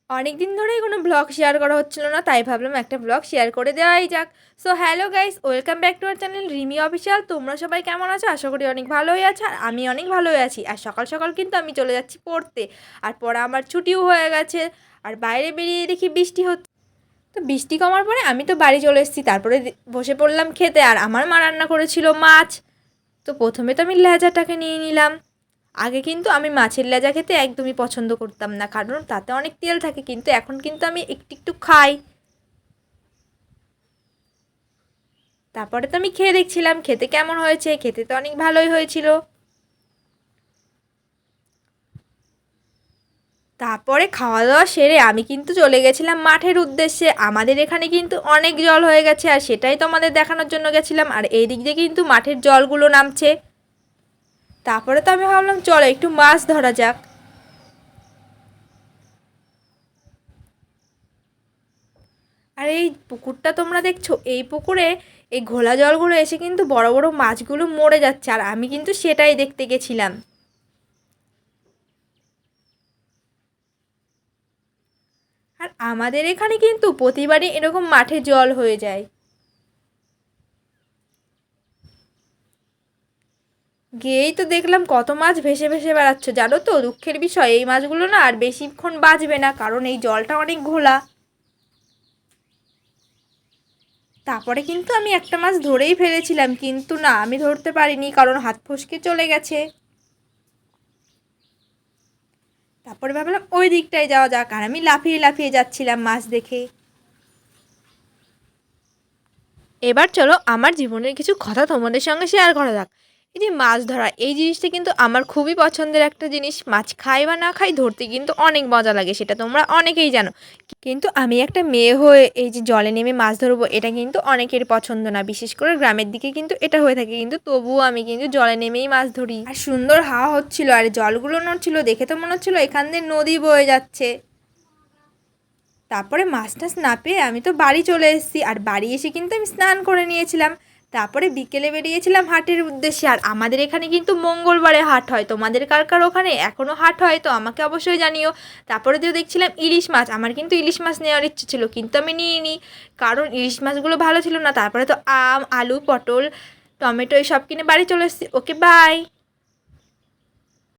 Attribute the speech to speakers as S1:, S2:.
S1: অনেক দিন ধরেই কোনো ব্লগ শেয়ার করা হচ্ছিল না, তাই ভাবলাম একটা ব্লগ শেয়ার করে দেওয়াই যাক। So hello guys, welcome back to our channel Rimi official. তোমরা সবাই কেমন আছো? আশা করি অনেক ভালোই আছো, আর আমি অনেক ভালোই আছি। আর সকাল সকাল কিন্তু আমি চলে যাচ্ছি পড়তে, আর পড়া আমার ছুটিও হয়ে গেছে। আর বাইরে বেরিয়ে দেখি বৃষ্টি হচ্ছে। তো বৃষ্টি কমার পরে আমি তো বাড়ি চলে এসেছি, তারপরে বসে পড়লাম খেতে। আর আমার মা রান্না করেছিল মাছ। তো প্রথমে তো আমি লেজাটাকে নিয়ে নিলাম। আগে কিন্তু আমি মাছের লেজা খেতে একদমই পছন্দ করতাম না, কারণ তাতে অনেক তেল থাকে, কিন্তু এখন কিন্তু আমি একটু একটু খাই। তারপরে তো আমি খেয়ে দেখছিলাম খেতে কেমন হয়েছে। খেতে তো অনেক ভালোই হয়েছিল। তারপরে খাওয়া দাওয়া সেরে আমি কিন্তু চলে গেছিলাম মাঠের উদ্দেশ্যে। আমাদের এখানে কিন্তু অনেক জল হয়ে গেছে, আর সেটাই তোমাদের দেখানোর জন্য গেছিলাম। আর এই দিক দিয়ে কিন্তু মাঠের জলগুলো নামছে। তারপরে তো আমি ভাবলাম চলো একটু মাছ ধরা যাক। আর এই পুকুরটা তোমরা দেখছো, এই পুকুরে এই ঘোলা জলগুলো এসে কিন্তু বড় বড় মাছগুলো মরে যাচ্ছে, আর আমি কিন্তু সেটাই দেখতে গেছিলাম। আর আমাদের এখানে কিন্তু প্রতিবারই এরকম মাঠে জল হয়ে যায়। গিয়েই তো দেখলাম কত মাছ ভেসে ভেসে বেড়াচ্ছে। জানো তো দুঃখের বিষয়, এই মাছগুলো না আর বেশিক্ষণ বাঁচবে না, কারণ এই জলটা অনেক ঘোলা। তারপরে কিন্তু আমি একটা মাছ ধরেই ফেলেছিলাম, কিন্তু না, আমি ধরতে পারিনি, কারণ হাত ফসকে চলে গেছে। তারপরে ভাবলাম ওই দিকটায় যাওয়া যাক, আর আমি লাফিয়ে লাফিয়ে যাচ্ছিলাম মাছ দেখে। এবার চলো আমার জীবনের কিছু কথা তোমাদের সঙ্গে শেয়ার করা যাক। এই যে মাছ ধরা, এই জিনিসটা কিন্তু আমার খুবই পছন্দের একটা জিনিস। মাছ খাই বা না খাই, ধরতে কিন্তু অনেক মজা লাগে, সেটা তোমরা অনেকেই জানো। কিন্তু আমি একটা মেয়ে হয়ে এই যে জলে নেমে মাছ ধরবো, এটা কিন্তু অনেকের পছন্দ না। বিশেষ করে গ্রামের দিকে কিন্তু এটা হয়ে থাকে, কিন্তু তবুও আমি কিন্তু জলে নেমেই মাছ ধরি। আর সুন্দর হাওয়া হচ্ছিল, আর জলগুলো নড়ছিল, দেখে তো মনে হচ্ছিলো এখান দিয়ে নদী বয়ে যাচ্ছে। তারপরে মাছ টাছ না পেয়ে আমি তো বাড়ি চলে এসেছি, আর বাড়ি এসে কিন্তু আমি স্নান করে নিয়েছিলাম। তারপরে বিকেলে বেরিয়েছিলাম হাটের উদ্দেশ্যে। আর আমাদের এখানে কিন্তু মঙ্গলবারে হাট হয়। তোমাদের কার কার ওখানে এখনও হাট হয় তো আমাকে অবশ্যই জানিও। তারপরে তো দেখছিলাম ইলিশ মাছ। আমার কিন্তু ইলিশ মাছ নেওয়ার ইচ্ছে ছিল, কিন্তু আমি নিইনি, কারণ ইলিশ মাছগুলো ভালো ছিল না। তারপরে তো আম, আলু, পটল, টমেটো, এই সব কিনে বাড়ি চলে এসেছি। ওকে, বাই।